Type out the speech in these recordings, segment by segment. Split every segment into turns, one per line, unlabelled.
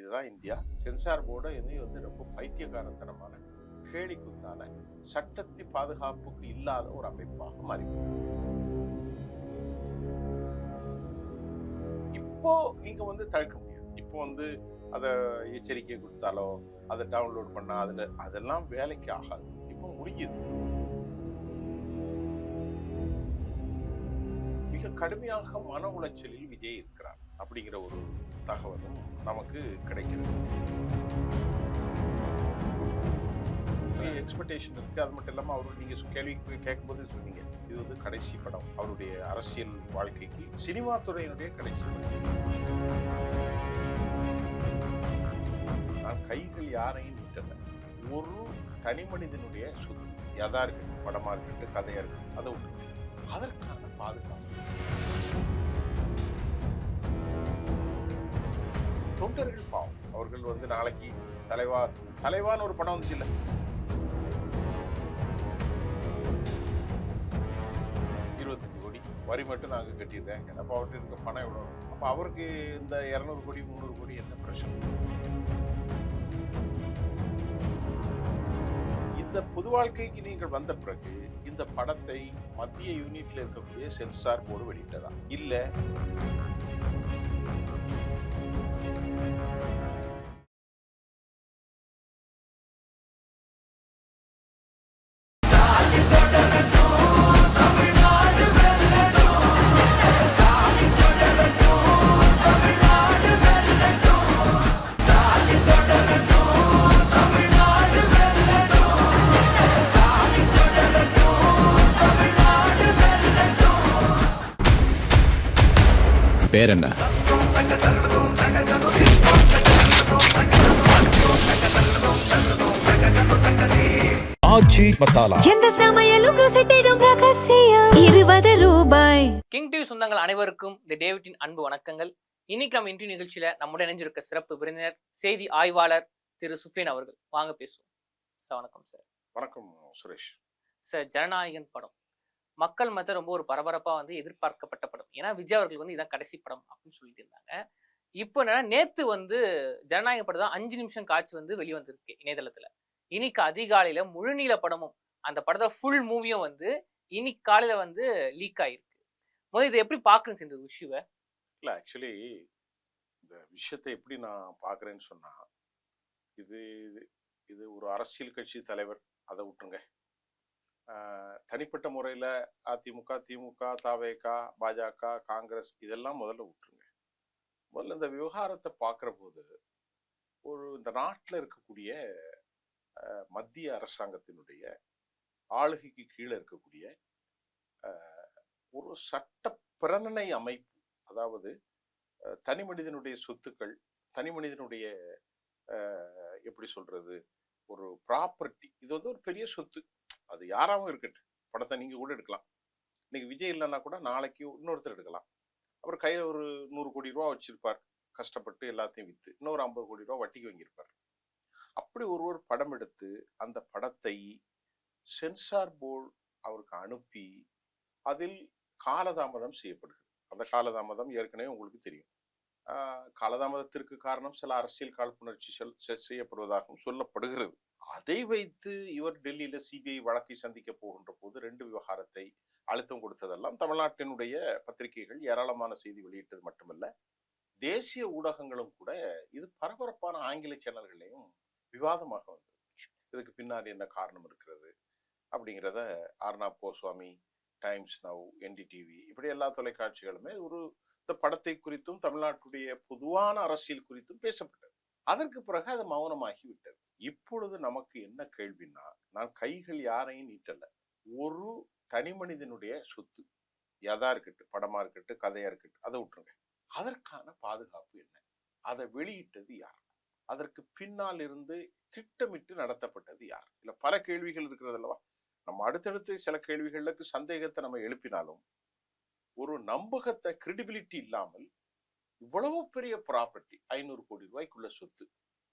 இதுதான் India. Censor board இது ரொம்ப பைத்தியகாரத்தனமான கேலிக்குத்தான சட்டத்தின் பாதுகாப்புக்கு இல்லாத ஒரு அமைப்பாக மாறி இப்போ நீங்க தடுக்க முடியாது. இப்போ அதை எச்சரிக்கை கொடுத்தாலோ அதை டவுன்லோட் பண்ணா அதெல்லாம் வேலைக்கு ஆகாது. இப்போ முடியுது. மிக கடுமையாக மன உளைச்சலில் விஜய் இருக்கிறார் அப்படிங்கிற ஒரு தகவலும் நமக்கு கிடைக்கிறது. எக்ஸ்பெக்டேஷன் இருக்கு. அது மட்டும் இல்லாம அவரு நீங்க கேள்வி கேட்கும்போது சொன்னீங்க, இது கடைசி படம் அவருடைய அரசியல் வாழ்க்கைக்கு, சினிமா துறையினுடைய கடைசி படம். நான் கைகள் யாரையும் நீட்டல. ஒரு தனி மனிதனுடைய சொத்து எதா இருக்கு, படமா இருக்கட்டும், கதையா இருக்கட்டும், அதை விட்டு அதற்கான பாதுகாப்பு தொண்டர்கள் பாவம். அவர்கள் நாளைக்கு தலைவான்னு ஒரு படம் வந்துச்சு இல்ல, 25 கோடி வரி மட்டும் நாங்க கட்டிடுறேன். அப்ப அவர்கிட்ட இருக்க பணம் எவ்வளவு? அப்ப அவருக்கு இந்த 200 கோடி 300 கோடி என்ன பிரச்சனை? இந்த பொது வாழ்க்கைக்கு நீங்கள் வந்த பிறகு இந்த படத்தை மத்திய யூனிட்ல இருக்கக்கூடிய சென்சார் போர்டு வெளியிட்டதா இல்ல
பேர் என்ன?
ஆச்சி மசாலா.
எந்த சமையலும் ருசி தேடும் ரகசியம். 20 ரூபாய்.
கிங் டிவி சொந்தங்கள் அனைவருக்கும் தி டேவிட்டின் அன்பு வணக்கங்கள். இன்னைக்கு நம்ம இன்டர்வியூ நிகழ்ச்சியில நம்முடைய இணைஞ்சிருக்க சிறப்பு விருந்தினர் செய்தி ஆய்வாளர் திரு சுஃபியான் அவர்கள். வாங்க பேசுவோம் சார். வணக்கம் சார்.
வணக்கம் சுரேஷ்
சார். ஜனநாயகன் படம் மக்கள் மத்திய ரொம்ப ஒரு பரபரப்பா எதிர்பார்க்கப்பட்ட படம். ஏன்னா விஜய் அவர்கள் இதான் கடைசி படம் அப்படின்னு சொல்லிட்டு இருந்தாங்க. இப்போ நேத்து ஜனநாயக படம் தான் 5 நிமிஷம் காட்சி வெளிவந்திருக்கு இணையதளத்துல. இன்னைக்கு அதிகாலையில முழுநீள படமும் அந்த படத்தை ஃபுல் மூவியும் இன்னைக்கு காலையில லீக் ஆயிருக்கு. முதல்ல இதை எப்படி பாக்குறேன் இந்த விஷயவை?
இல்ல, ஆக்சுவலி இந்த விஷயத்தை எப்படி நான் பாக்குறேன்னு சொன்னா, இது இது ஒரு அரசியல் கட்சி தலைவர், அதை விட்டுருங்க. தனிப்பட்ட முறையில் அதிமுக, திமுக, தவேக, பாஜக, காங்கிரஸ் இதெல்லாம் முதல்ல விட்டுருங்க. முதல்ல இந்த விவகாரத்தை பார்க்குற போது இந்த நாட்டில் இருக்கக்கூடிய மத்திய அரசாங்கத்தினுடைய ஆளுகைக்கு கீழே இருக்கக்கூடிய ஒரு சட்ட பிரணனை அமைப்பு, அதாவது தனி மனிதனுடைய சொத்துக்கள், தனி மனிதனுடைய எப்படி சொல்றது, ஒரு ப்ராப்பர்ட்டி, இது ஒரு பெரிய சொத்து. அது யாராவும் இருக்கட்டும். படத்தை நீங்க கூட எடுக்கலாம். இன்னைக்கு விஜய் இல்லைன்னா கூட நாளைக்கு இன்னொருத்தர் எடுக்கலாம். அப்புறம் கையில ஒரு 100 கோடி ரூபா வச்சிருப்பார், கஷ்டப்பட்டு எல்லாத்தையும் வித்து. இன்னொரு 50 கோடி ரூபா வட்டிக்கு வாங்கியிருப்பார். அப்படி ஒரு படம் எடுத்து அந்த படத்தை சென்சார் போர்டு அவருக்கு அனுப்பி அதில் காலதாமதம் செய்யப்படுகிறது. அந்த காலதாமதம் ஏற்கனவே உங்களுக்கு தெரியும். காலதாமதத்திற்கு காரணம் சில அரசியல் காழ்ப்புணர்ச்சி செய்யப்படுவதாகவும் சொல்லப்படுகிறது. அதை வைத்து இவர் டெல்லியில சிபிஐ வழக்கை சந்திக்க போகின்ற போது 2 விவகாரத்தை அழுத்தம் கொடுத்ததெல்லாம் தமிழ்நாட்டினுடைய பத்திரிகைகள் ஏராளமான செய்தி வெளியிட்டது மட்டுமல்ல, தேசிய ஊடகங்களும் கூட இது பரபரப்பான ஆங்கில சேனல்களையும் விவாதமாக வந்தது. இதுக்கு பின்னாடி என்ன காரணம் இருக்கிறது அப்படிங்கிறத Arnab Goswami, times now, NDTV இப்படி எல்லா தொலைக்காட்சிகளுமே இந்த படத்தை குறித்தும் தமிழ்நாட்டுடைய பொதுவான அரசியல் குறித்தும் பேசப்பட்டது. அதற்கு பிறகு அது மௌனமாகி விட்டது. இப்பொழுது நமக்கு என்ன கேள்வின்னா, நான் கைகள் யாரையும் நீட்டல. ஒரு தனி மனிதனுடைய சொத்து எதா இருக்கட்டும், படமா இருக்கட்டும், கதையா இருக்கட்டும், அதை விட்டுருங்க. அதற்கான பாதுகாப்பு என்ன? அதை வெளியிட்டது யார்? அதற்கு பின்னால் இருந்து திட்டமிட்டு நடத்தப்பட்டது யார்? இல்ல பல கேள்விகள் இருக்கிறது அல்லவா? நம்ம அடுத்தடுத்து சில கேள்விகளுக்கு சந்தேகத்தை நம்ம எழுப்பினாலும் ஒரு நம்பகத்தை, கிரெடிபிலிட்டி இல்லாமல் இவ்வளவு பெரிய ப்ராப்பர்ட்டி, 500 கோடி ரூபாய்க்குள்ள சொத்து,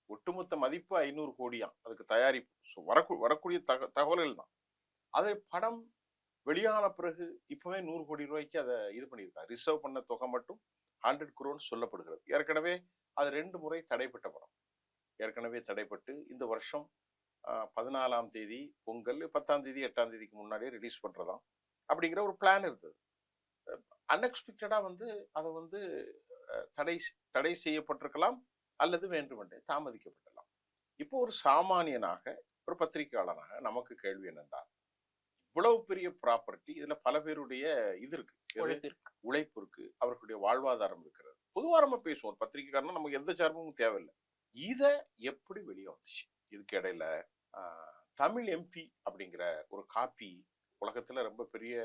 ஒட்டுமொத்த மதிப்பு 500 கோடியாம். அதுக்கு தயாரிப்பு வரக்கூடிய தகவல்கள் தான். அதை படம் வெளியான பிறகு இப்பவே 100 கோடி ரூபாய்க்கு அதை இது பண்ணியிருக்காங்க. ரிசர்வ் பண்ண தொகை மட்டும் 100 crore சொல்லப்படுகிறது. ஏற்கனவே அது 2 முறை தடைப்பட்ட படம். ஏற்கனவே தடைப்பட்டு இந்த வருஷம் 14ஆம் தேதி பொங்கல், 10ஆம் தேதி 8ஆம் தேதிக்கு முன்னாடியே ரிலீஸ் பண்றதாம் அப்படிங்கிற ஒரு பிளான் இருந்தது. அன்எக்ஸ்பெக்டடா வந்து அதை வந்து தடை தடை செய்யப்பட்டிருக்கலாம் அல்லது வேண்டுமென்றே தாமதிக்கப்படலாம். இப்போ ஒரு சாமானியனாக, ஒரு பத்திரிகையாளனாக நமக்கு கேள்வி என்னென்றால், இவ்வளவு பெரிய ப்ராப்பர்ட்டி, இதுல பல பேருடைய இது இருக்கு, உழைப்பு இருக்கு, அவர்களுடைய வாழ்வாதாரம் இருக்கிறது. பொதுவா நம்ம பேசுவோம், பத்திரிகைக்காரனா நமக்கு எந்த சார்பும் தேவையில்லை. இத எப்படி வெளியே வந்துச்சு? இதுக்கு இடையில தமிழ் எம்பி அப்படிங்கிற ஒரு காப்பி, உலகத்துல ரொம்ப பெரிய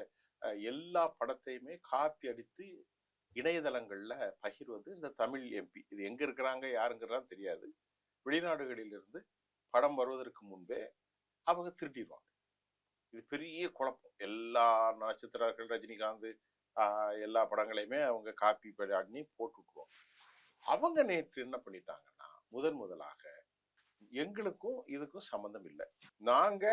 எல்லா படத்தையுமே காப்பி அடித்து இணையதளங்கள்ல பகிர்வது இந்த தமிழ் எம்பி. இது எங்க இருக்கிறாங்க யாருங்கிறதா தெரியாது. வெளிநாடுகளில் இருந்து படம் வருவதற்கு முன்பே அவங்க திருட்டிடுவாங்க. இது பெரிய குழப்பம். எல்லா நட்சத்திரர்கள், ரஜினிகாந்த் எல்லா படங்களையுமே அவங்க காப்பி பண்ணி போட்டு விட்டுருவாங்க. அவங்க நேற்று என்ன பண்ணிட்டாங்கன்னா, முதலாக எங்களுக்கும் இதுக்கும் சம்பந்தம் இல்லை, நாங்க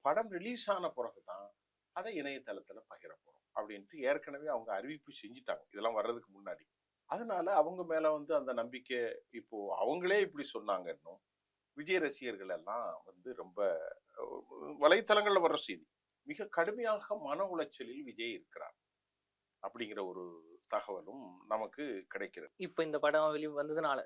படம் ரிலீஸ் ஆன பிறகுதான் அதை இணையதளத்துல பகிர போறோம் அப்படின்ட்டு ஏற்கனவே அவங்க அறிவிப்பு செஞ்சுட்டாங்க, இதெல்லாம் வர்றதுக்கு முன்னாடி. அதனால அவங்க மேல வந்து அந்த நம்பிக்கை, இப்போ அவங்களே இப்படி சொன்னாங்க. இன்னும் விஜய் ரசிகர்கள் எல்லாம் வந்து ரொம்ப வலைத்தளங்கள்ல வர்ற செய்தி, மிக கடுமையாக மன உளைச்சலில் விஜய் இருக்கிறார் அப்படிங்கிற ஒரு தகவலும் நமக்கு கிடைக்கிறது.
இப்ப இந்த படம் வெளியே வந்ததுனால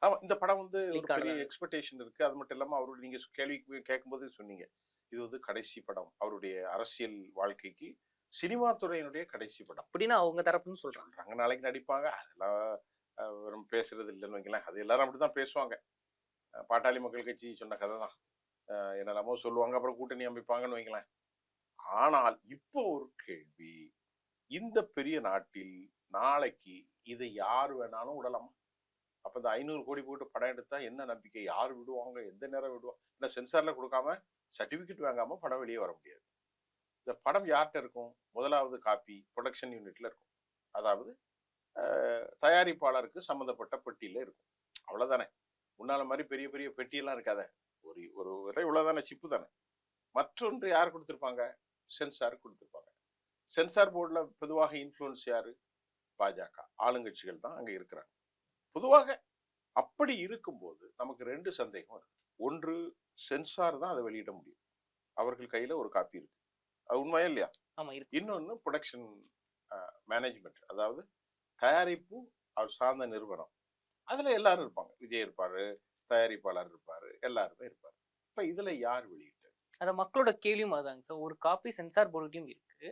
ஆமா, இந்த படம் வந்து ஒரு பெரிய எக்ஸ்பெக்டேஷன் இருக்கு. அது மட்டும் இல்லாம அவருடைய, நீங்க கேள்வி கேட்கும்போது சொன்னீங்க, இது வந்து கடைசி படம், அவருடைய அரசியல் வாழ்க்கைக்கு சினிமா துறையினுடைய கடைசி படம்
அப்படின்னு அவங்க தரப்புன்னு சொல்றாங்க.
நாளைக்கு நடிப்பாங்க, அதெல்லாம் பேசுறது இல்லைன்னு வைங்களேன். அது எல்லாரும் அப்படிதான் பேசுவாங்க. பாட்டாளி மக்கள் கட்சி சொன்ன கதை தான், என்னெல்லாமோ சொல்லுவாங்க, அப்புறம் கூட்டணி அமைப்பாங்கன்னு வைங்களேன். ஆனால் இப்போ ஒரு கேள்வி, இந்த பெரிய நாட்டில் நாளைக்கு இதை யார் வேணாலும் விடலாமா? அப்ப இந்த 500 கோடி போட்டு படம் எடுத்தா என்ன நம்பிக்கை? யார் விடுவாங்க? எந்த நேரம் விடுவாங்க? இல்லை சென்சார்ல கொடுக்காம சர்டிபிகேட் வாங்காம படம் வெளியே வர முடியாது. இந்த படம் யார்கிட்ட இருக்கும்? முதலாவது காப்பி ப்ரொடக்ஷன் யூனிட்ல இருக்கும். அதாவது தயாரிப்பாளருக்கு சம்பந்தப்பட்ட பெட்டியில இருக்கும். அவ்வளவுதானே. முன்னால மாதிரி பெரிய பெரிய பெட்டியெல்லாம் இருக்காத, ஒரு இவ்வளவுதானே, சிப்பு தானே. மற்றொன்று யார் கொடுத்திருப்பாங்க? சென்சார் கொடுத்திருப்பாங்க. சென்சார் போர்டுல பொதுவாக இன்ஃப்ளூயன்ஸ் யாரு? பாஜக ஆளுங்கட்சிகள் தான் அங்க இருக்கிறாங்க பொதுவாக. அப்படி இருக்கும்போது நமக்கு 2 சந்தேகம் வருது. ஒன்று, சென்சார் தான் அதை வெளியிட முடியும், அவர்கள் கையில ஒரு காப்பி இருக்கு, அது உண்மையா இல்லையா? இன்னொன்னு ப்ரொடக்ஷன் மேனேஜ்மெண்ட், அதாவது தயாரிப்பு அவர் சார்ந்த நிறுவனம், அதுல எல்லாரும் இருப்பாங்க. விஜய் இருப்பாரு, தயாரிப்பாளர் இருப்பாரு, எல்லாருமே இருப்பாரு. இப்ப இதுல யார் வெளியிட்டது?
அத மக்களோட கேள்வியும் அதாங்க சார். ஒரு காப்பி சென்சார் போர்டுலயும் இருக்கு.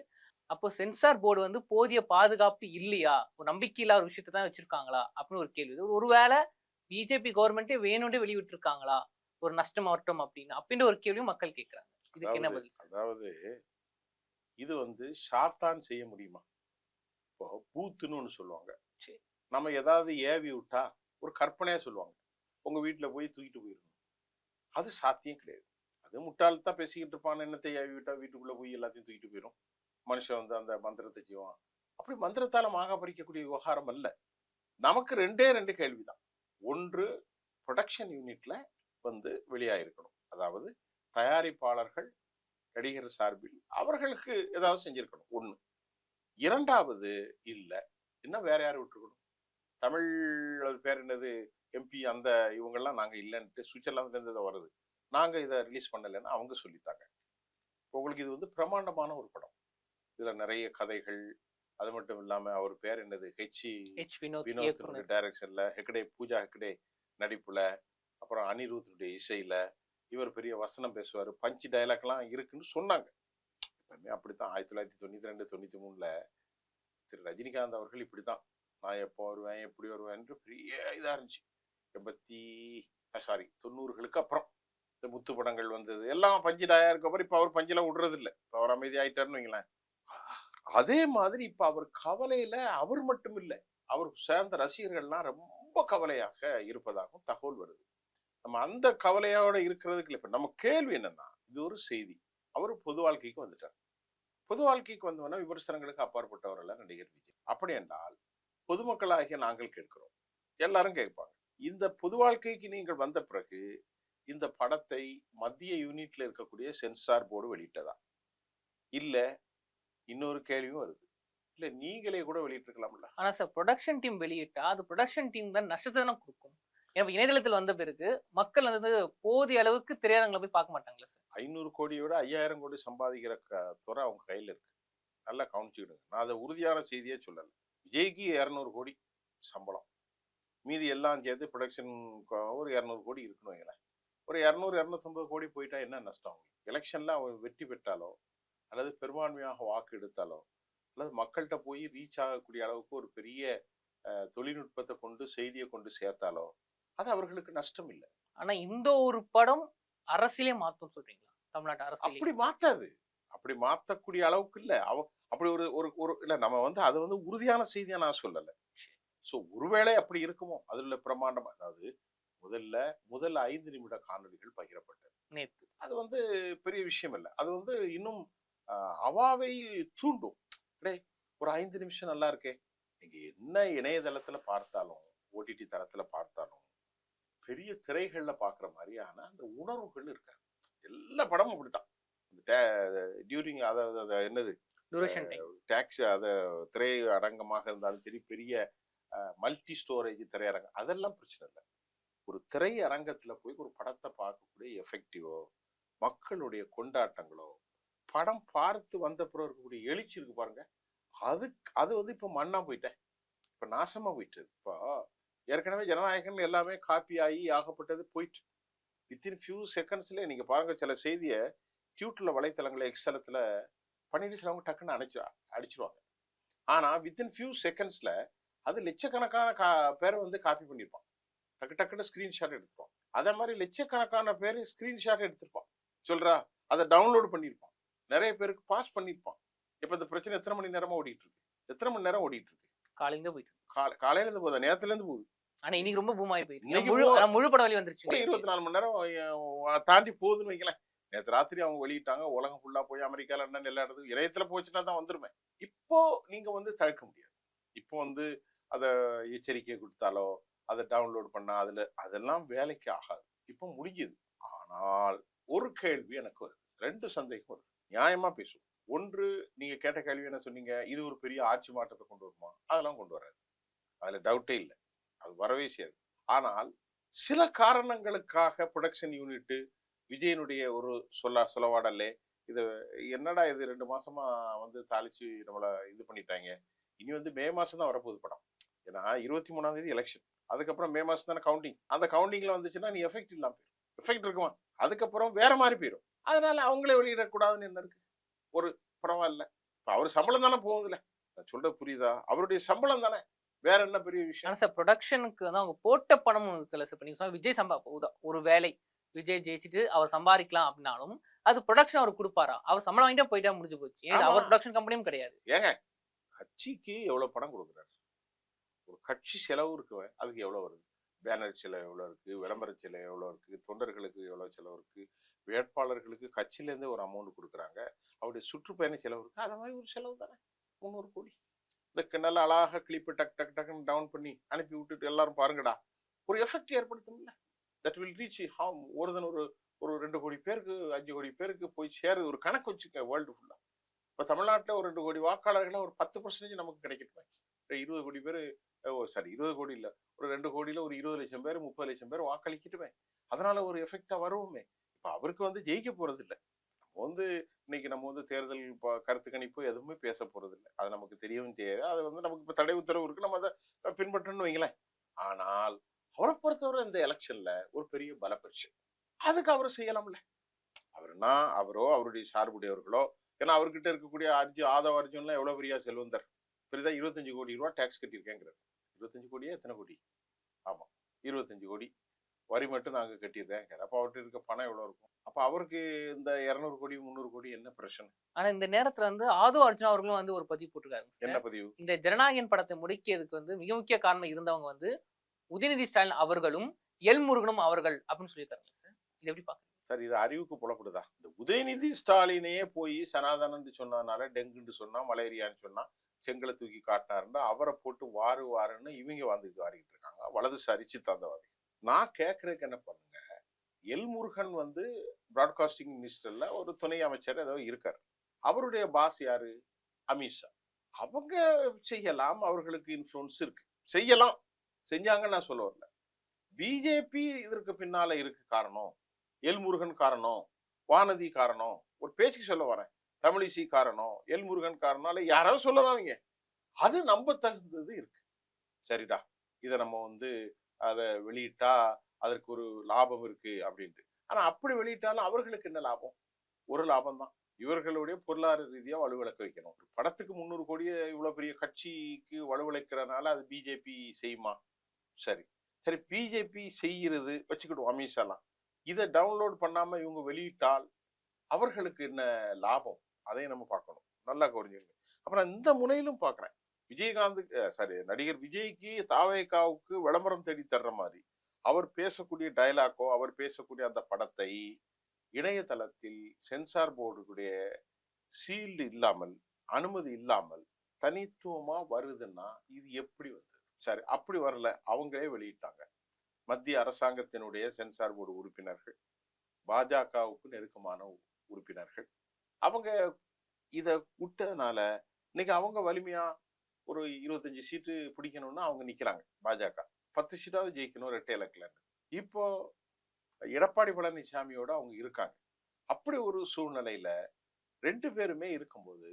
அப்போ சென்சார் போர்டு வந்து போதிய பாதுகாப்பு இல்லையா, ஒரு நம்பிக்கை இல்லாத ஒரு விஷயத்தை தான் வச்சிருக்காங்களா அப்படின்னு ஒரு கேள்வி. ஒருவேளை பிஜேபி கவர்மெண்டே வேணும்னே வெளியிட்டு இருக்காங்களா, ஒரு நஷ்டம் வரட்டும் அப்படின்ற ஒரு கேள்வியும் மக்கள் கேட்கிறாங்க. இதுக்கு என்ன பதில்?
அதாவது இது வந்து சாத்தான் செய்ய முடியுமா? இப்போ பூத்துன்னு ஒண்ணு சொல்லுவாங்க. நம்ம ஏதாவது ஏவி விட்டா ஒரு கற்பனையா சொல்லுவாங்க, உங்க வீட்டுல போய் தூக்கிட்டு போயிடணும். அது சாத்தியம் கிடையாது. அது முட்டாள் தான் பேசிக்கிட்டு இருப்பான், என்னத்தை ஏவி விட்டா வீட்டுக்குள்ள போய் எல்லாத்தையும் தூக்கிட்டு போயிடும், மனுஷன் வந்து அந்த மந்திரத்தை செய்வான். அப்படி மந்திரத்தால மாக பறிக்கக்கூடிய விவகாரம் அல்ல. நமக்கு 2 கேள்விதான். ஒன்று, ப்ரொடக்ஷன் யூனிட்ல வந்து வெளியாயிருக்கணும், அதாவது தயாரிப்பாளர்கள் நடிகர் சார்பில் அவர்களுக்கு ஏதாவது செஞ்சிருக்கணும். ஒண்ணு. இரண்டாவது, இல்ல இன்னும் வேற யாரும் விட்டுருக்கணும். தமிழ் பேர் என்னது, எம்பி, அந்த இவங்கெல்லாம் நாங்க இல்லைன்ட்டு சுவிட்சர்லாந்துல இருந்து இதை வருது, நாங்க இதை ரிலீஸ் பண்ணலைன்னு அவங்க சொல்லிட்டாங்க. உங்களுக்கு இது வந்து பிரமாண்டமான ஒரு படம், இதுல நிறைய கதைகள், அது மட்டும் இல்லாம அவர் பேர் என்னது, ஹெச் வினோத் டைரக்ஷன்ல, பூஜா ஹெக்டே நடிப்புல, அப்புறம் அனிருத்துடைய இசையில, இவர் பெரிய வசனம் பேசுவாரு, பஞ்ச் டைலாக் எல்லாம் இருக்குன்னு சொன்னாங்க. அப்படித்தான் 1992, 93ல திரு ரஜினிகாந்த் அவர்கள் இப்படித்தான், நான் எப்போ வருவேன், எப்படி வருவேன் என்று பெரிய இதா இருந்துச்சு. 90களுக்கு அப்புறம் இந்த முத்து படங்கள் வந்தது, எல்லாம் பஞ்சு டாயா இருக்க அப்புறம் இப்ப அவர் பஞ்செல்லாம் விடுறது இல்லை, அவர் அமைதி ஆயிட்டாருன்னு வைங்களேன். அதே மாதிரி இப்ப அவர் கவலையில அவர் மட்டும் இல்லை, அவர் சேர்ந்த ரசிகர்கள்லாம் ரொம்ப கவலையாக இருப்பதாகவும் தகவல் வருது. நம்ம அந்த கவலையோட இருக்கிறதுக்கு இல்லை. இப்ப நம்ம கேள்வி என்னன்னா, இது ஒரு செய்தி, அவர் பொது வாழ்க்கைக்கு வந்துட்டார். பொது வாழ்க்கைக்கு வந்தவன விமர்சனங்களுக்கு அப்பாற்பட்டவர் அல்ல நடிகர் விஜய். அப்படி என்றால் பொதுமக்களாகிய நாங்கள் கேட்கிறோம், எல்லாரும் கேட்பாங்க, இந்த பொது வாழ்க்கைக்கு நீங்கள் வந்த பிறகு இந்த படத்தை மத்திய யூனிட்ல இருக்கக்கூடிய சென்சார் போர்டு வெளியிட்டதா? இல்ல இன்னொரு கேள்வியும் வருது, இல்ல நீங்களே கூட வெளியிட்டிருக்கலாம்ல.
ஆனா சார் ப்ரொடக்ஷன் டீம் வெளியிட்டா அது ப்ரொடக்ஷன் டீம் தான் நஷ்டத்தை தானே கொடுக்கும். ஏன்னா இப்ப இணையதளத்தில் வந்த பிறகு மக்கள் வந்து போதிய அளவுக்கு திரையரங்களை போய் பார்க்க மாட்டாங்களா சார்?
500 கோடியை விட 5000 கோடி சம்பாதிக்கிற துறை அவங்க கையில இருக்கு. நல்லா கவனிச்சுக்கிடுங்க. நான் அதை உறுதியான செய்தியே சொல்லல. விஜய்க்கு 200 கோடி சம்பளம். மீதி எல்லாம் சேர்த்து ப்ரொடக்ஷன் ஒரு 200 கோடி இருக்குன்னு வைங்களேன். ஒரு 200 250 கோடி போயிட்டா என்ன நஷ்டம்? எலெக்ஷன்ல அவன் வெற்றி பெற்றாலோ அல்லது பெரும்பான்மையாக வாக்கு எடுத்தாலோ அல்லது மக்கள்கிட்ட போய் ரீச் ஆகக்கூடிய அளவுக்கு ஒரு பெரிய தொழில்நுட்பத்தை கொண்டு செய்தியை கொண்டு சேர்த்தாலோ அது அவர்களுக்கு நஷ்டம் இல்லை.
ஆனா இந்த ஒரு படம் அரசியலே மாத்தும் சொல்றீங்களா? தமிழ்நாட்டு அரசியல்
அப்படி மாத்தாது. அப்படி மாத்தக்கூடிய அளவுக்கு இல்ல. அப்படி ஒரு ஒரு ஒரு இல்ல நம்ம வந்து அது வந்து உறுதியான செய்தியா நான் சொல்லல. சோ ஒருவேளை அப்படி இருக்குமோ அதுல பிரமாண்டம். அதாவது முதல்ல 5 நிமிட காணொளிகள் பகிரப்பட்டது.
நேத்து
அது வந்து பெரிய விஷயம் இல்ல. அது வந்து இன்னும் அவாவை தூண்டும். டேய் ஒரு 5 நிமிஷம் நல்லா இருக்கே. நீங்க என்ன இணையதளத்துல பார்த்தாலும் ஓடிடி தளத்துல பார்த்தாலும் பெரிய திரைகள்ல பாக்குற மாதிரியான அந்த உணர்வுகள் இருக்காது. எல்லா படமும் அப்படித்தான். டியூரிங் அதாவது என்னது
டியூரேஷன் டைம்
டாக்ஸ் அத திரை அரங்கமாக இருந்தாலும் சரி, பெரிய மல்டி ஸ்டோரேஜ் திரையரங்கம் அதெல்லாம் பிரச்சனை இல்லை. ஒரு திரை அரங்கத்துல போய் ஒரு படத்தை பார்க்கக்கூடிய எஃபெக்டிவோ மக்களுடைய கொண்டாட்டங்களோ படம் பார்த்து வந்த பிறகு இருக்கக்கூடிய எழுச்சி இருக்கு பாருங்க. அது வந்து இப்ப மண்ணா போயிட்டேன். இப்ப நாசமா போயிட்டு. இப்போ ஏற்கனவே ஜனநாயகன் எல்லாமே காப்பி ஆகி ஆகப்பட்டது போயிட்டு வித்தின் ஃபியூ செகண்ட்ஸ்ல நீங்க பாருங்க. சில செய்தியை ட்விட்டர்ல வலைத்தளங்களை எக்ஸலத்துல பண்ணிட்டு சிலவங்க டக்குன்னு அடிச்சிருவாங்க. ஆனா வித்தின் ஃபியூ செகண்ட்ஸ்ல அது லட்சக்கணக்கான பேரை வந்து காப்பி பண்ணிருப்பான். டக்குன்னு ஸ்கிரீன்ஷாட் எடுத்துப்பான். அதே மாதிரி லட்சக்கணக்கான பேர் ஸ்கிரீன்ஷாட் எடுத்திருப்பான். சொல்றா அதை டவுன்லோட் பண்ணியிருப்பான். நிறைய பேருக்கு பாஸ் பண்ணியிருப்பான். இப்ப இந்த பிரச்சனை எத்தனை மணி நேரமா ஓடிட்டு இருக்கு? எத்தனை மணி நேரம் ஓடிட்டு இருக்கு?
காலையில போயிட்டு
காலையில இருந்து போகுது, நேரத்துல இருந்து போகுது.
ஆனா இன்னைக்கு ரொம்ப பூமாயி போயிருக்கு.
இன்னைக்கு
முழு படம் வெளி வந்துருச்சு.
24 மணி நேரம் தாண்டி போகுதுன்னு வைக்கல. நேற்று ராத்திரி அவங்க வெளியிட்டாங்க. உலகம் ஃபுல்லா போய் அமெரிக்கா, லண்டன் எல்லா இடத்துக்கும் இணையத்துல போச்சுன்னா தான் வந்துருமே. இப்போ நீங்க வந்து தவிர்க்க முடியாது. இப்போ வந்து அதை எச்சரிக்கை கொடுத்தாலோ அதை டவுன்லோட் பண்ணா அதெல்லாம் வேலைக்கு ஆகாது. இப்போ முடிஞ்சுது. ஆனால் ஒரு கேள்வி எனக்கு வருது, 2 சந்தேகம் வருது. நியாயமா பேசுவோம். ஒன்று, நீங்க கேட்ட கேள்வி என்ன சொன்னீங்க? இது ஒரு பெரிய ஆட்சி மாற்றத்தை கொண்டு வருமா? அதெல்லாம் கொண்டு வராது. அதுல டவுட்டே இல்லை. அது வரவே செய்யாது. ஆனால் சில காரணங்களுக்காக ப்ரொடக்ஷன் யூனிட் விஜயனுடைய ஒரு சொலவாடல்லே இது என்னடா இது 2 மாசமா வந்து தாளிச்சு நம்மள இது பண்ணிட்டாங்க. இனி வந்து மே மாசம் தான் வரப்போகுது படம். ஏன்னா 23ஆம் தேதி எலெக்ஷன். அதுக்கப்புறம் மே மாசம் தானே கவுண்டிங். அந்த கவுண்டிங்ல வந்துச்சுன்னா நீ எஃபெக்ட் இல்லாம போயிடும். எஃபெக்ட் இருக்குமா? அதுக்கப்புறம் வேற மாதிரி போயிடும். அதனால அவங்களே வெளியிடக்கூடாதுன்னு என்ன இருக்கு? ஒரு பரவாயில்ல. அவர் சம்பளம் தானே போகுதுல. சொல்றது புரியுதா? அவருடைய சம்பளம் தானே. வேற என்ன பெரிய விஷயம்?
ஆனா சார் ப்ரொடக்ஷனுக்கு தான் அவங்க போட்ட பணமும் இருக்குல்ல சார். நீங்க சொன்ன விஜய் ஒரு வேலை விஜய் ஜெயிச்சுட்டு அவர் சம்பாதிக்கலாம் அப்படின்னாலும் அது ப்ரொடக்ஷன் அவர் கொடுப்பாரா? அவர் சம்பளம் வாங்கிட்டா போயிட்டா முடிஞ்சு போச்சு. அவர் ப்ரொடக்ஷன் கம்பெனியும் கிடையாது.
ஏங்க கட்சிக்கு எவ்வளவு பணம் கொடுக்குறாரு? ஒரு கட்சி செலவு இருக்கு. அதுக்கு எவ்வளவு வருது? பேனர் செலவு எவ்வளவு இருக்கு? விளம்பர செலவு எவ்வளவு இருக்கு? தொண்டர்களுக்கு எவ்வளவு செலவு இருக்கு? வேட்பாளர்களுக்கு கட்சியில இருந்து ஒரு அமௌண்ட் கொடுக்குறாங்க. அவருடைய சுற்றுப்பயண செலவு இருக்கு. அத மாதிரி ஒரு செலவு தானே 300 கோடி. இந்த நல்ல அழகாக கிளிப்பு டக் டக் டக்குன்னு டவுன் பண்ணி அனுப்பி விட்டுட்டு எல்லாரும் பாருங்கடா ஒரு எஃபெக்ட் ஏற்படுத்தும்ல. தட் வில் ரீச் ஒரு 2 கோடி பேருக்கு 5 கோடி பேருக்கு போய் சேருது. ஒரு கணக்கு வச்சுக்க வேர்ல்டு ஃபுல்லா. இப்ப தமிழ்நாட்டில் ஒரு 2 கோடி வாக்காளர்களை ஒரு 10% நமக்கு கிடைக்கட்டுமே. 20 கோடி பேர் 20 கோடி இல்ல, ஒரு 2 கோடியில ஒரு 20 லட்சம் பேர் 30 லட்சம் பேர் வாக்களிக்கட்டுமே. அதனால ஒரு எஃபெக்டா வருவோமே. இப்ப அவருக்கு வந்து ஜெயிக்க போறது இல்லை. இன்னைக்கு நம்ம வந்து தேர்தல் கருத்து கணிப்பு எதுவுமே பேச போறது இல்லை. அது நமக்கு தெரியவும் தெரியாது. அது வந்து நமக்கு இப்ப தடை உத்தரவு இருக்கு, நம்ம அதை பின்பற்றணும்னு வைங்களேன். ஆனால் அவரை பொறுத்தவரை இந்த எலெக்ஷன்ல ஒரு பெரிய பலப்பரிச்சு அதுக்கு அவரு செய்யலாம்ல. அவரோ அவருடைய சார்புடையவர்களோ, ஏன்னா அவர்கிட்ட இருக்கக்கூடிய ஆதவ அர்ஜுன்லாம் எவ்வளவு பெரிய செல்வந்தர் பெரிதா 25 கோடி ரூபாய் டாக்ஸ் கட்டியிருக்கேங்கிறார். 25 கோடியா எத்தனை கோடி? ஆமா 25 கோடி வரி மட்டும் நாங்க கட்டிடுறேன். அப்ப அவர்கிட்ட இருக்க பணம் எவ்வளவு இருக்கும்? அப்ப அவருக்கு இந்த 200 கோடி 300 கோடி என்ன பிரச்சனை?
ஆனா இந்த நேரத்துல வந்து ஆதவ அர்ஜுனா அவர்களும் வந்து ஒரு பதிவு போட்டிருக்காரு.
என்ன பதிவு?
இந்த ஜனநாயகன் படத்தை முடிக்கிறதுக்கு வந்து மிக முக்கிய காரணம் இருந்தவங்க வந்து உதயநிதி ஸ்டாலின் அவர்களும் எல் முருகனும் அவர்கள் அப்படின்னு சொல்லியிருக்காங்க சார். இது எப்படி பாக்குறீங்க
சார்? இது அறிவுக்கு புலப்படுதா? இந்த உதயநிதி ஸ்டாலினையே போய் சனாதனன்னு சொன்னதுனால டெங்குன்னு சொன்னா, மலேரியான்னு சொன்னா, செங்கலை தூக்கி காட்டினாருன்னா அவரை போட்டு வாருன்னு இவங்க வந்து இது வாரிக்கிட்டு இருக்காங்க. வலதுசாரி சித்தாந்தவாதி. நான் கேட்கறதுக்கு என்ன பண்ணுங்க, எல் முருகன் வந்து பிராட்காஸ்டிங் மினிஸ்டர்ல ஒரு துணை அமைச்சர் ஏதோ இருக்காரு. அவருடைய பாஸ் யாரு? அமித்ஷா. அவங்க செய்யலாம், அவர்களுக்கு இன்ஃப்ளூயன்ஸ் இருக்கு, செய்யலாம், செஞ்சாங்கன்னு நான் சொல்ல வரல. பிஜேபி இதற்கு பின்னால இருக்கு காரணம், எல்முருகன் காரணம், வானதி காரணம், ஒரு பேச்சுக்கு சொல்ல வரேன், தமிழிசை காரணம், எல்முருகன் காரணம், இல்ல யாராவது சொல்லலாம். அவங்க அது நம்ப தகுந்தது இருக்கு. சரிடா, இதை நம்ம வந்து அதை வெளியிட்டா அதற்கு ஒரு லாபம் இருக்கு அப்படின்ட்டு. ஆனா அப்படி வெளியிட்டாலும் அவர்களுக்கு என்ன லாபம்? ஒரு லாபம் தான். இவர்களுடைய பொருளாதார ரீதியா வலுவிழக்க வைக்கணும். ஒரு படத்துக்கு 300 கோடியை இவ்வளவு பெரிய கட்சிக்கு வலுவிழக்கிறனால அது பிஜேபி செய்யுமா? சரி சரி, பிஜேபி செய்கிறது வச்சுக்கிடுவோம். அமித்ஷாலாம் இதை டவுன்லோட் பண்ணாம இவங்க வெளியிட்டால் அவர்களுக்கு என்ன லாபம்? அதை நம்ம பார்க்கணும். நல்லா புரிஞ்சுங்க. அப்புறம் இந்த முனையிலும் பார்க்கிறேன், விஜயகாந்துக்கு சாரி நடிகர் விஜய்க்கு தாவேகாவுக்கு விளம்பரம் தேடி தர்ற மாதிரி அவர் பேசக்கூடிய டயலாக்கோ அவர் பேசக்கூடிய அந்த படத்தை இணையதளத்தில் சென்சார் போர்டுடைய சீல்டு இல்லாமல், அனுமதி இல்லாமல் தனித்துவமா வருதுன்னா இது எப்படி வந்தது? சரி, அப்படி வரல, அவங்களே வெளியிட்டாங்க. மத்திய அரசாங்கத்தினுடைய சென்சார் போர்டு உறுப்பினர்கள், பாஜகவுக்கு நெருக்கமான உறுப்பினர்கள், அவங்க இத விட்டதுனால இன்னைக்கு அவங்க வலிமையா ஒரு 25 சீட்டு பிடிக்கணும்னா அவங்க நிக்கிறாங்க. பாஜக 10 சீட்டாவது ஜெயிக்கணும் இரட்டை இலக்குல. இப்போ எடப்பாடி பழனிசாமியோட அவங்க இருக்காங்க. அப்படி ஒரு சூழ்நிலையில 2 பேருமே இருக்கும்போது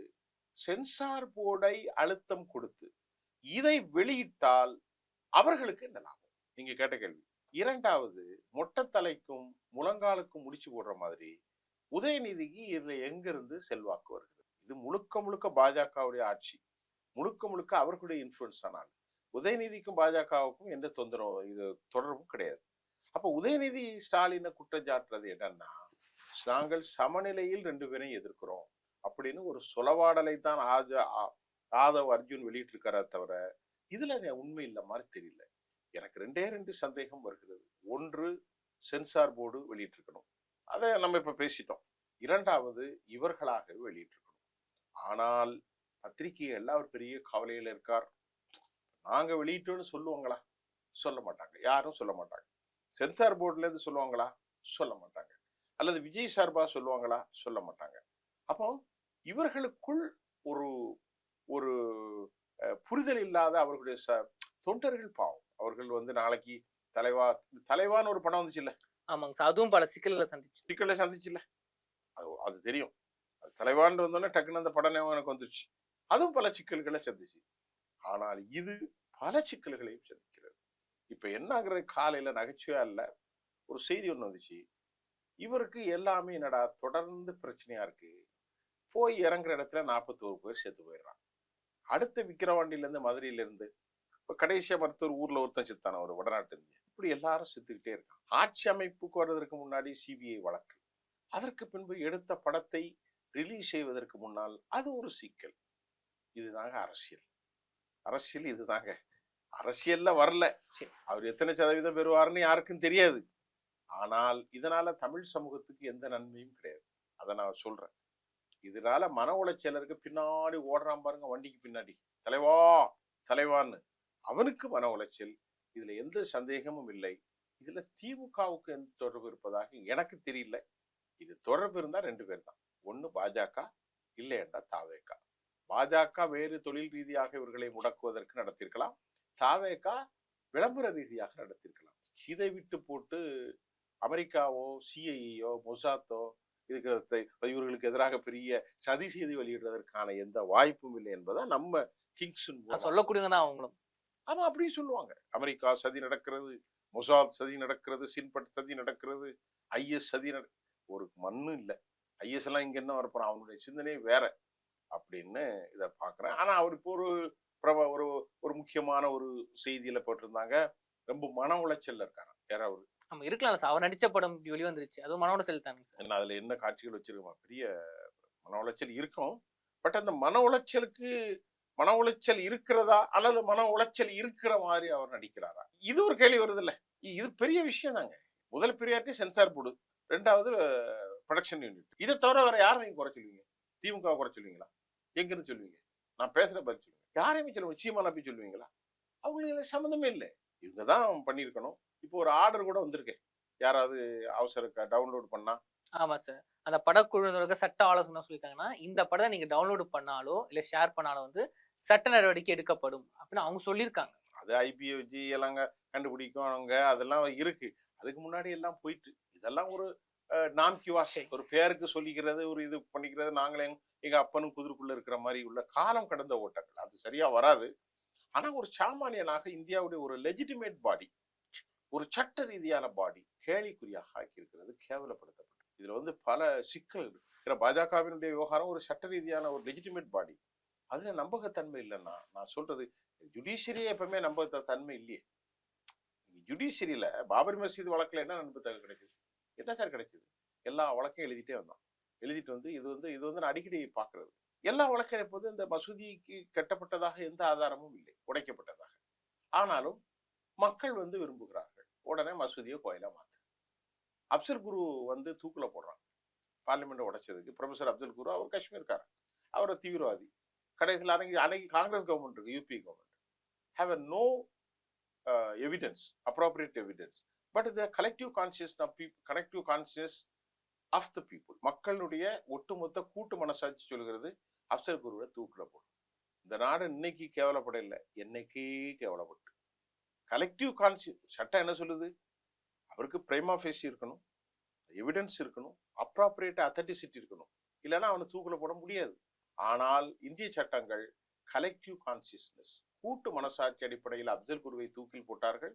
சென்சார் போர்டை அழுத்தம் கொடுத்து இதை வெளியிட்டால் அவர்களுக்கு என்ன லாபம்? நீங்க கேட்ட கேள்வி. இரண்டாவது, மொட்டத்தலைக்கும் முழங்காலுக்கும் முடிச்சு போடுற மாதிரி உதயநிதிக்கு இதுல எங்க இருந்து செல்வாக்கு வருகிறது? இது முழுக்க முழுக்க பாஜகவுடைய ஆட்சி, முழுக்க முழுக்க அவர்களுடைய இன்ஃபுளுன்ஸ். ஆனால் உதயநிதிக்கும் பாஜகவுக்கும் எந்த தொந்தரவும் இது தொடர்பும் கிடையாது. அப்ப உதயநிதி ஸ்டாலினை குற்றச்சாட்டுறது என்னன்னா, நாங்கள் சமநிலையில் 2 பேரையும் எதிர்க்கிறோம் அப்படின்னு ஒரு சொலவாடலை தான் ஆதவ் அர்ஜுன் வெளியிட்டு இருக்காரே தவிர இதுல உண்மை இல்ல மாதிரி தெரியல. எனக்கு 2 சந்தேகம் வருகிறது. ஒன்று, சென்சார் போர்டு வெளியிட்டிருக்கணும், அதை நம்ம இப்ப பேசிட்டோம். இரண்டாவது, இவர்களாக வெளியிட்டிருக்கணும். ஆனால் பத்திரிகைகள்ல அவர் பெரிய கவலையில இருக்கார். நாங்க வெளியிட்டோன்னு சொல்லுவாங்களா? சொல்ல மாட்டாங்க, யாரும் சொல்ல மாட்டாங்க. சென்சார் போர்டுல இருந்து சொல்லுவாங்களா? சொல்ல மாட்டாங்க. அல்லது விஜய் சார்பா சொல்லுவாங்களா? சொல்ல மாட்டாங்க. அப்போ இவர்களுக்குள் ஒரு ஒரு புரிதல் இல்லாத அவர்களுடைய தொண்டர்கள் பாவம். அவர்கள் வந்து நாளைக்கு தலைவான்னு ஒரு படம் வந்துச்சு இல்ல?
ஆமாங்க சார், அதுவும் பல சிக்கல்களை
சந்திச்சு இல்ல? அது தெரியும். அது தலைவான்னு வந்தோடனே டக்குன்னு அந்த படம் எனக்கு வந்துருச்சு. அதுவும் பல சிக்கல்களை சந்திச்சு. ஆனால் இது பல சிக்கல்களையும் சந்திக்கிறது. இப்ப என்னங்கிறது காலையில நகைச்சுவையா இல்ல, ஒரு செய்தி ஒண்ணு வந்துச்சு. இவருக்கு எல்லாமே என்னடா தொடர்ந்து பிரச்சனையா இருக்கு, போய் இறங்குற இடத்துல 41 பேர் செத்து போயிடுறான். அடுத்த விக்கிரவாண்டியில இருந்து, மதுரையில இருந்து, இப்ப கடைசியா மருத்துவர் ஊர்ல ஒருத்தன் செத்தான, ஒரு வடநாட்டு இந்தியன். இப்படி எல்லாரும் செத்துக்கிட்டே இருக்கான். ஆட்சி அமைப்புக்கு வர்றதற்கு முன்னாடி சிபிஐ வழக்கு, அதற்கு பின்பு எடுத்த படத்தை ரிலீஸ் செய்வதற்கு முன்னால் அது ஒரு சிக்கல். இதுதாங்க அரசியல். அரசியல் இதுதாங்க. அரசியல்ல வரல, அவர் எத்தனை சதவீதம் பெறுவாருன்னு யாருக்கும் தெரியாது. ஆனால் இதனால தமிழ் சமூகத்துக்கு எந்த நன்மையும் கிடையாது. அதை நான் சொல்றேன். இதனால மன உளைச்சலருக்கு பின்னாடி ஓடுறான் பாருங்க, வண்டிக்கு பின்னாடி, தலைவா தலைவான்னு, அவனுக்கு மன உளைச்சல். இதுல எந்த சந்தேகமும் இல்லை. இதுல திமுகவுக்கு எந்த தொடர்பு இருப்பதாக எனக்கு தெரியல. இது தொடர்பு இருந்தா 2 பேர் தான். ஒண்ணு பாஜக, இல்லையென்றா தாவேகா. பாஜக வேறு தொழில் ரீதியாக இவர்களை முடக்குவதற்கு நடத்திருக்கலாம், தாவேகா விளம்பர ரீதியாக நடத்திருக்கலாம். இதை விட்டு போட்டு அமெரிக்காவோ சிஐயோ மொசாத்தோ இதுக்கு இவர்களுக்கு எதிராக பெரிய சதி செய்தி வெளியிடுவதற்கான எந்த வாய்ப்பும் இல்லை என்பதை நம்ம கிங்ஸ்
சொல்லக்கூடியவங்க தான் அவங்களும்.
ஆமா, அப்படியும் சொல்லுவாங்க. அமெரிக்கா சதி நடக்கிறது, மொசாத் சதி நடக்கிறது, சின்பட் சதி நடக்கிறது, ஐஎஸ் சதி ஒரு மண்ணும் இல்லை. ஐஎஸ் எல்லாம் இங்க என்ன வரப்போறான், அவனுடைய சிந்தனையே வேற அப்படின்னு இதை பாக்குறேன். ஆனா அவர் இப்போ ஒரு ஒரு முக்கியமான ஒரு செய்தியில போட்டிருந்தாங்க, ரொம்ப மன உளைச்சல்ல இருக்காங்க யாராவது.
நம்ம இருக்கலாம் சார், அவர் நடிச்ச படம் வெளிவந்துருச்சு, அதுவும் மன உளைச்சல் தானே சார்.
என்ன அதுல என்ன காட்சிகள் வச்சிருக்கோம், பெரிய மன உளைச்சல் இருக்கும். பட் அந்த மன உளைச்சல் இருக்கிறதா அல்லது மன உளைச்சல் இருக்கிற மாதிரி அவர் நடிக்கிறாரா, இது ஒரு கேள்வி வருது இல்ல? இது பெரிய விஷயம் தாங்க. முதல் பிரியாரிட்டி சென்சார் போர்டு, 2வது ப்ரொடக்ஷன் யூனிட். இதை தவிர வேற யாரும் நீங்க குறை சொல்லுவீங்க? திமுக குறை சொல்லுவீங்களா? எங்கன்னு சொல்லுவீங்க? நான் பேசுற பதில் சொல்லுவீங்க. யாரையுமே சொல்லுவீங்க? சீமானா போய் சொல்லுவீங்களா? அவங்களுக்கு சம்மந்தமே இல்லை. இவங்க தான் பண்ணியிருக்கணும். இப்போ ஒரு ஆர்டர் கூட வந்திருக்கு, யாராவது அவசர டவுன்லோட் பண்ணா.
ஆமா சார், அந்த படக்குழுவினருக்கு சட்ட ஆலோசனை சொல்லிட்டாங்கன்னா, இந்த படத்தை நீங்க டவுன்லோட் பண்ணாலோ இல்ல ஷேர் பண்ணாலோ வந்து சட்ட நடவடிக்கை எடுக்கப்படும் அப்படின்னு அவங்க சொல்லியிருக்காங்க.
அது ஐபிஓஜி எல்லாம் கண்டுபிடிக்கும் அவங்க, அதெல்லாம் இருக்கு. அதுக்கு முன்னாடி எல்லாம் போயிட்டு இதெல்லாம் ஒரு நாம் கிவாசை, ஒரு பேருக்கு சொல்லிக்கிறது, ஒரு இது பண்ணிக்கிறது. நாங்களே எங்க அப்பனும் குதிரைக்குள்ள இருக்கிற மாதிரி உள்ள காலம் கடந்த ஓட்டங்கள், அது சரியா வராது. ஆனா ஒரு சாமானியனாக இந்தியாவுடைய ஒரு லெஜிட்டிமேட் பாடி, ஒரு சட்ட ரீதியான பாடி கேலிக்குறியாக ஆக்கியிருக்கிறது, கேவலப்படுத்தப்பட்டது. இதுல வந்து பல சிக்கல் இருக்கு. பாஜகவினுடைய விவகாரம் ஒரு சட்ட ரீதியான ஒரு லெஜிட்டிமேட் பாடி, அதுல நம்பகத்தன்மை இல்லைன்னா நான் சொல்றது, ஜுடிஷியரியே எப்பவுமே நம்பகத்தன்மை இல்லையே. ஜுடிஷியரியில பாபரி மசீது வழக்குல என்ன நம்பகத்தன்மை கிடைக்குது? என்ன சார் கிடைச்சது? எல்லா வழக்கையும் எழுதிட்டே வந்தான். எழுதிட்டு வந்து இது வந்து நான் அடிக்கடி பாக்குறது, எல்லா வழக்கையும் எப்போது இந்த மசூதிக்கு கட்டப்பட்டதாக எந்த ஆதாரமும் இல்லை, உடைக்கப்பட்டதாக. ஆனாலும் மக்கள் வந்து விரும்புகிறார்கள், உடனே மசூதியை கோயிலா மாத்து. அப்சல் குரு வந்து தூக்குல போடுறான் பார்லிமெண்ட் உடைச்சதுக்கு. ப்ரொஃபசர் அப்துல் குரு, அவர் காஷ்மீர்காரர், அவர் தீவிரவாதி. கடைசியில் அன்னைக்கு காங்கிரஸ் கவர்மெண்ட் இருக்கு, UP government, have a no evidence, appropriate evidence, but the collective consciousness of the people, மக்களுடைய ஒட்டுமொத்த கூட்டு மனசாட்சி சொல்கிறது அப்சல் குருவை தூக்குல போடும். இந்த நாடு இன்னைக்கு கேவலப்படல, என்னைக்கே கேவலப்பட்டு. கலெக்டிவ் கான்சியஸ் சட்டம் என்ன சொல்லுது? அவருக்கு பிரைமா ஃபேசி இருக்கணும், எவிடன்ஸ் இருக்கணும், அப்ராப்ரியேட் அத்தன்டிசிட்டி இருக்கணும், இல்லைன்னா அவனை தூக்குல போட முடியாது. ஆனால் இந்திய சட்டங்கள் கலெக்டிவ் கான்சியஸ்னஸ், கூட்டு மனசாட்சி அடிப்படையில் அப்சல் குருவை தூக்கில் போட்டார்கள்.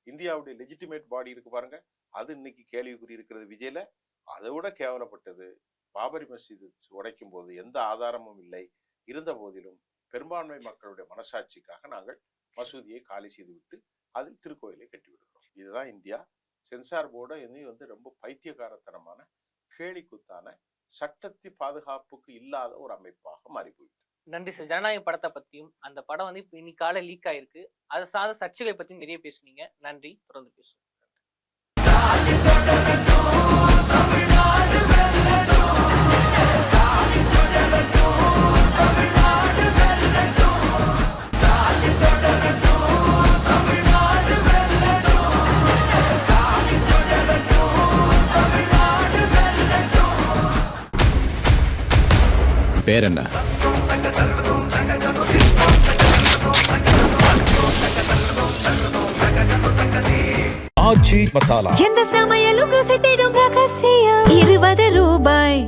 இந்தியாவுடைய லெஜிட்டிமேட் பாடி இருக்கு பாருங்க, அது இன்னைக்கு கேள்விக்குறி இருக்கிறது. விஜயில அதை விட கேவலப்பட்டது பாபரி மசீது உடைக்கும் போது எந்த ஆதாரமும் இல்லை. இருந்த போதிலும் பெரும்பான்மை மக்களுடைய மனசாட்சிக்காக நாங்கள் மசூதியை காலி செய்து விட்டு அதில் திருக்கோயிலை கட்டிவிடுகிறோம். இதுதான் இந்தியா. சென்சார் போர்டு வந்து ரொம்ப பைத்தியகாரத்தனமான கேலிக்குத்தான சட்டத்தி பாதுகாப்புக்கு இல்லாத ஒரு அமைப்பாக மாறி போயிட்டு.
நன்றி சார். ஜனநாயக படத்தை பத்தியும் அந்த படம் வந்து இப்போ இன்னைக்கு காலை லீக் ஆயிருக்கு, அதை சார்ந்த சர்ச்சைகளை பத்தியும் நிறைய பேசுனீங்க. நன்றி, தொடர்ந்து பேசுவோம்.
பேர் என்ன? ஆச்சி மசாலா.
எந்த சமையலும் ருசி தேடும் ரகசியம். 20 ரூபாய்.